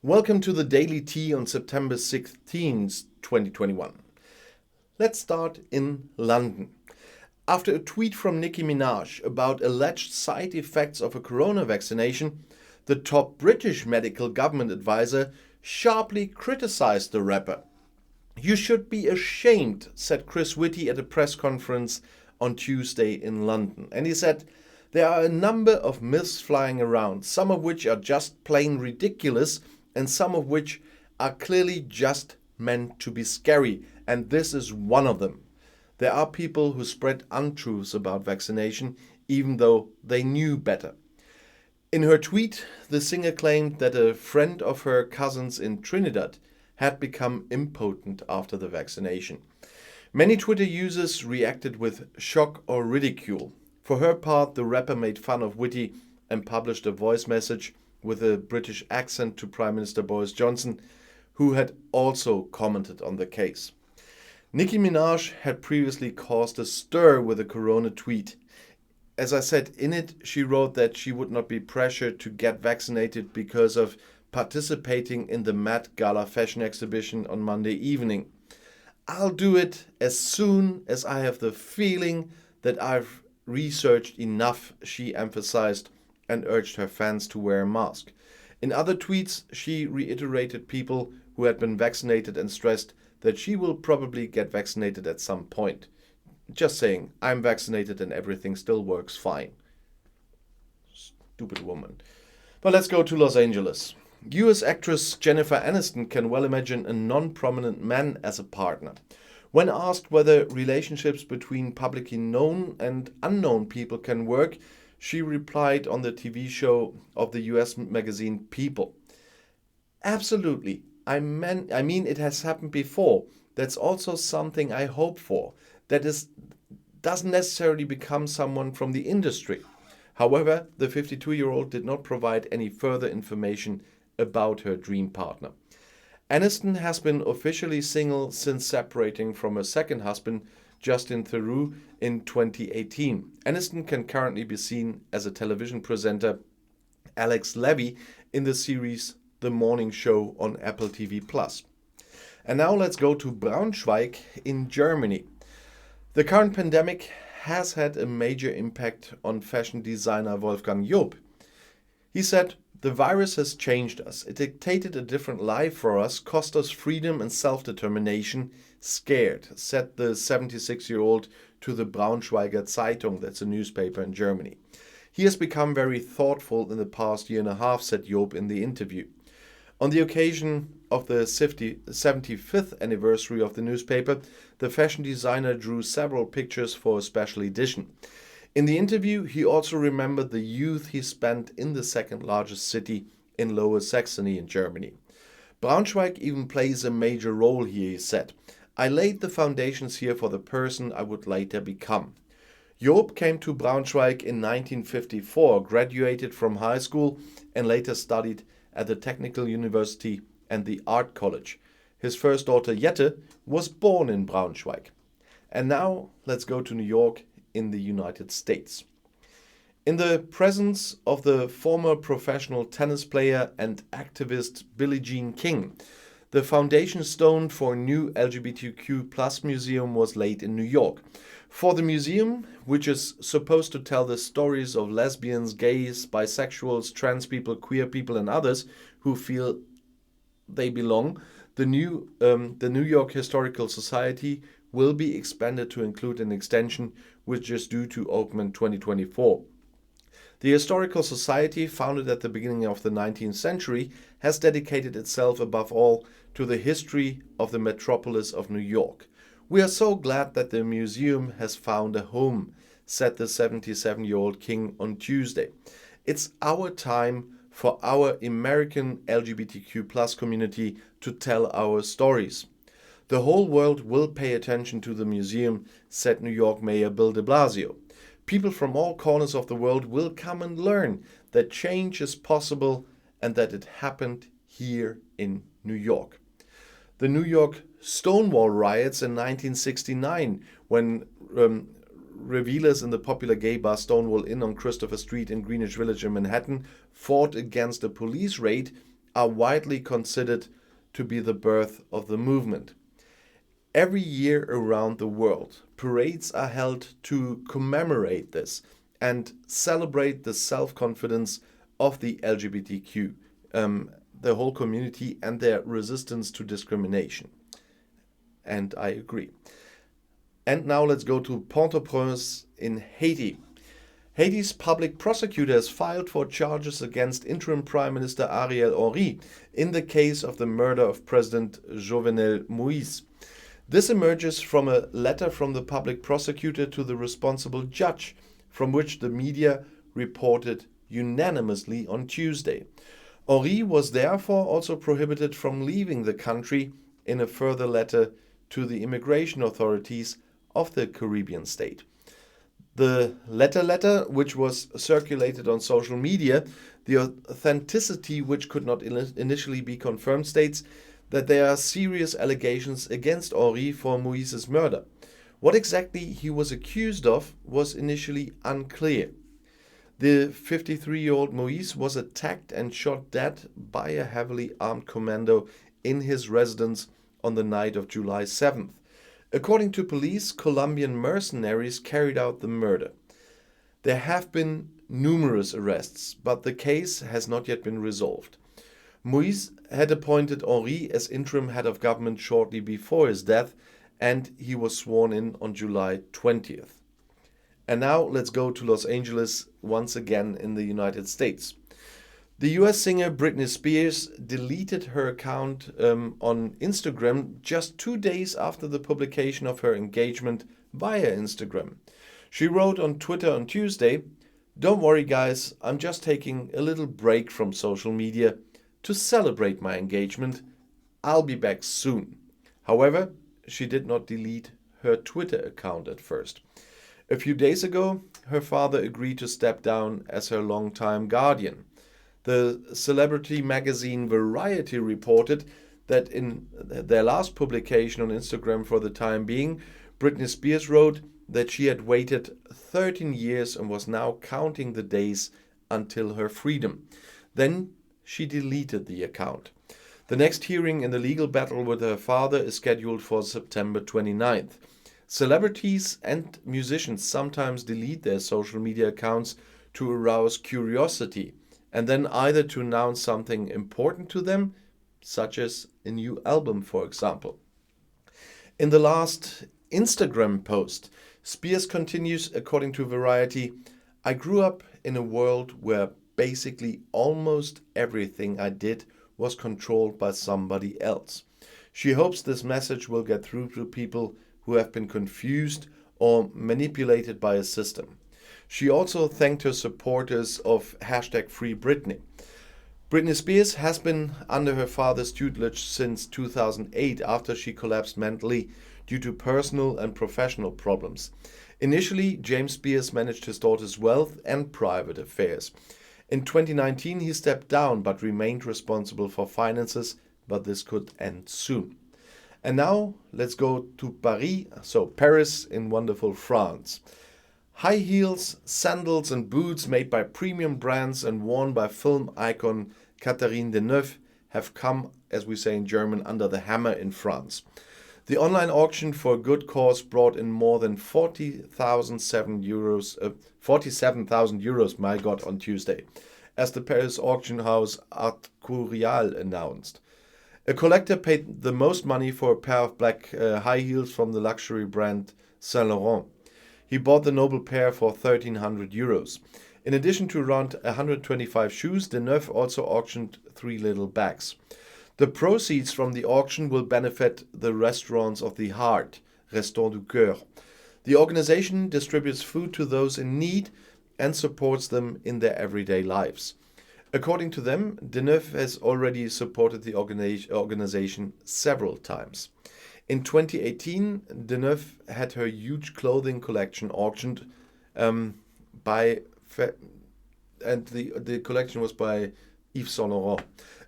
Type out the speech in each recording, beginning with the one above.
Welcome to the Daily Tea on September 16th, 2021. Let's start in London. After a tweet from Nicki Minaj about alleged side effects of a corona vaccination, the top British medical government advisor sharply criticized the rapper. "You should be ashamed," said Chris Whitty at a press conference on Tuesday in London. And he said, "There are a number of myths flying around, some of which are just plain ridiculous and some of which are clearly just meant to be scary, and this is one of them. There are people who spread untruths about vaccination even though they knew better." In her tweet, the singer claimed that a friend of her cousin's in Trinidad had become impotent after the vaccination. Many Twitter users reacted with shock or ridicule. For her part, the rapper made fun of Whitty and published a voice message with a British accent to Prime Minister Boris Johnson, who had also commented on the case. Nicki Minaj had previously caused a stir with a corona tweet. As I said, in it she wrote that she would not be pressured to get vaccinated because of participating in the Met Gala fashion exhibition on Monday evening. "I'll do it as soon as I have the feeling that I've researched enough," she emphasized and urged her fans to wear a mask. In other tweets, she reiterated people who had been vaccinated and stressed that she will probably get vaccinated at some point. Just saying, "I'm vaccinated and everything still works fine." Stupid woman. But let's go to Los Angeles. US actress Jennifer Aniston can well imagine a non-prominent man as a partner. When asked whether relationships between publicly known and unknown people can work, she replied on the TV show of the US magazine People. "Absolutely. I mean, it has happened before. That's also something I hope for. Doesn't necessarily become someone from the industry." However, the 52-year-old did not provide any further information about her dream partner. Aniston has been officially single since separating from her second husband, Justin Theroux, in 2018. Aniston can currently be seen as a television presenter, Alex Levy, in the series The Morning Show on Apple TV+. And now let's go to Braunschweig in Germany. The current pandemic has had a major impact on fashion designer Wolfgang Yoo. He said, "The virus has changed us. It dictated a different life for us, cost us freedom and self-determination. Scared," said the 76-year-old to the Braunschweiger Zeitung, that's a newspaper in Germany. "He has become very thoughtful in the past year and a half," said Job in the interview. On the occasion of the 75th anniversary of the newspaper, the fashion designer drew several pictures for a special edition. In the interview, he also remembered the youth he spent in the second largest city in Lower Saxony in Germany. "Braunschweig even plays a major role here," he said. "I laid the foundations here for the person I would later become." Job came to Braunschweig in 1954, graduated from high school, and later studied at the Technical University and the Art College. His first daughter Jette was born in Braunschweig. And now let's go to New York in the United States. In the presence of the former professional tennis player and activist Billie Jean King, the foundation stone for a new LGBTQ+ museum was laid in New York. For the museum, which is supposed to tell the stories of lesbians, gays, bisexuals, trans people, queer people, and others who feel they belong, the New York Historical Society will be expanded to include an extension which is due to open in 2024. The Historical Society, founded at the beginning of the 19th century, has dedicated itself above all to the history of the metropolis of New York. "We are so glad that the museum has found a home," said the 77-year-old King on Tuesday. "It's our time for our American LGBTQ+ community to tell our stories. The whole world will pay attention to the museum," said New York Mayor Bill de Blasio. "People from all corners of the world will come and learn that change is possible and that it happened here in New York." The New York Stonewall riots in 1969, when revelers in the popular gay bar Stonewall Inn on Christopher Street in Greenwich Village in Manhattan fought against a police raid, are widely considered to be the birth of the movement. Every year around the world, parades are held to commemorate this and celebrate the self-confidence of the LGBTQ, the whole community, and their resistance to discrimination. And I agree. And now let's go to Port-au-Prince in Haiti. Haiti's public prosecutor has filed for charges against interim Prime Minister Ariel Henry in the case of the murder of President Jovenel Moïse. This emerges from a letter from the public prosecutor to the responsible judge, from which the media reported unanimously on Tuesday. Henry was therefore also prohibited from leaving the country in a further letter to the immigration authorities of the Caribbean state. The letter, which was circulated on social media, the authenticity which could not initially be confirmed, states that there are serious allegations against Henry for Moïse's murder. What exactly he was accused of was initially unclear. The 53-year-old Moïse was attacked and shot dead by a heavily armed commando in his residence on the night of July 7th. According to police, Colombian mercenaries carried out the murder. There have been numerous arrests, but the case has not yet been resolved. Moïse had appointed Henry as interim head of government shortly before his death, and he was sworn in on July 20th. And now let's go to Los Angeles once again in the United States. The US singer Britney Spears deleted her account on Instagram just 2 days after the publication of her engagement via Instagram. She wrote on Twitter on Tuesday, "Don't worry guys, I'm just taking a little break from social media to celebrate my engagement. I'll be back soon." However, she did not delete her Twitter account at first. A few days ago, her father agreed to step down as her longtime guardian. The celebrity magazine Variety reported that in their last publication on Instagram for the time being, Britney Spears wrote that she had waited 13 years and was now counting the days until her freedom. Then she deleted the account. The next hearing in the legal battle with her father is scheduled for September 29th. Celebrities and musicians sometimes delete their social media accounts to arouse curiosity, and then either to announce something important to them, such as a new album, for example. In the last Instagram post, Spears continues, according to Variety, "I grew up in a world where basically almost everything I did was controlled by somebody else." She hopes this message will get through to people who have been confused or manipulated by a system. She also thanked her supporters of #FreeBritney. Britney Spears has been under her father's tutelage since 2008 after she collapsed mentally due to personal and professional problems. Initially, James Spears managed his daughter's wealth and private affairs. In 2019, he stepped down but remained responsible for finances, but this could end soon. And now let's go to Paris in wonderful France. High heels, sandals and boots made by premium brands and worn by film icon Catherine Deneuve have come, as we say in German, under the hammer in France. The online auction for a good cause brought in more than 47,000 euros, my God, on Tuesday, as the Paris auction house Art Curial announced. A collector paid the most money for a pair of black high heels from the luxury brand Saint Laurent. He bought the noble pair for 1,300 euros. In addition to around 125 shoes, Deneuve also auctioned 3 little bags. The proceeds from the auction will benefit the Restaurants of the Heart, Restos du Cœur. The organization distributes food to those in need and supports them in their everyday lives. According to them, Deneuve has already supported the organization several times. In 2018, Deneuve had her huge clothing collection auctioned and the collection was by Yves Saint Laurent.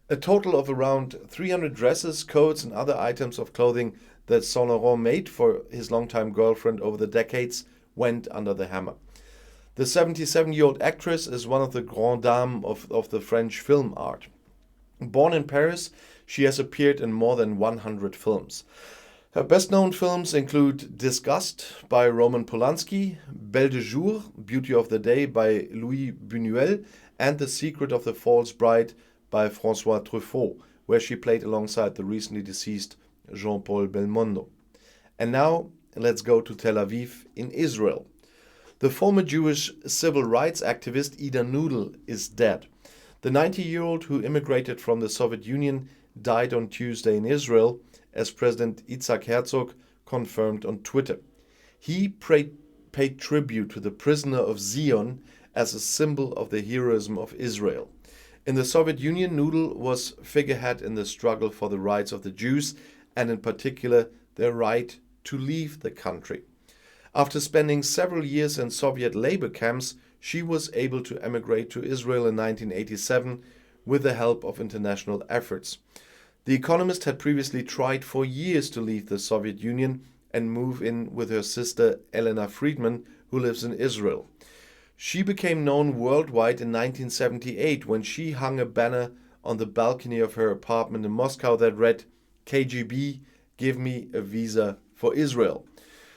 A total of around 300 dresses, coats and other items of clothing that Saint Laurent made for his longtime girlfriend over the decades went under the hammer. The 77-year-old actress is one of the grandes dames of the French film art. Born in Paris, she has appeared in more than 100 films. Her best-known films include Disgust by Roman Polanski, Belle de Jour, Beauty of the Day by Louis Buñuel, and The Secret of the False Bride by François Truffaut, where she played alongside the recently deceased Jean-Paul Belmondo. And now, let's go to Tel Aviv in Israel. The former Jewish civil rights activist Ida Noodle is dead. The 90-year-old who immigrated from the Soviet Union died on Tuesday in Israel, as President Yitzhak Herzog confirmed on Twitter. He paid tribute to the prisoner of Zion as a symbol of the heroism of Israel. In the Soviet Union, Noodle was figurehead in the struggle for the rights of the Jews, and in particular their right to leave the country. After spending several years in Soviet labor camps, she was able to emigrate to Israel in 1987 with the help of international efforts. The Economist had previously tried for years to leave the Soviet Union and move in with her sister Elena Friedman, who lives in Israel. She became known worldwide in 1978 when she hung a banner on the balcony of her apartment in Moscow that read, "KGB, give me a visa for Israel."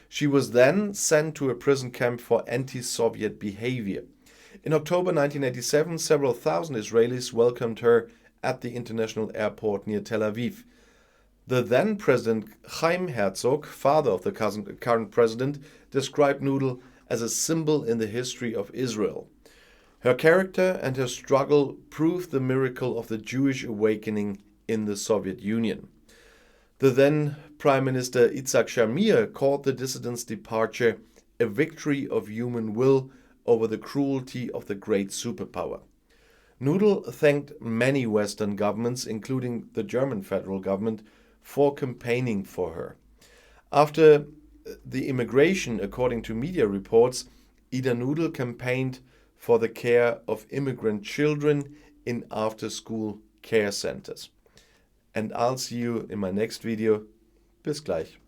She was then sent to a prison camp for anti-Soviet behavior. In October 1987, several thousand Israelis welcomed her at the international airport near Tel Aviv. The then President Chaim Herzog, father of the current president, described Noodle as a symbol in the history of Israel. Her character and her struggle proved the miracle of the Jewish awakening in the Soviet Union. The then Prime Minister Yitzhak Shamir called the dissident's departure a victory of human will over the cruelty of the great superpower. Noodle thanked many Western governments, including the German federal government, for campaigning for her. After the immigration, according to media reports, Ida Noodle campaigned for the care of immigrant children in after-school care centers. And I'll see you in my next video. Bis gleich.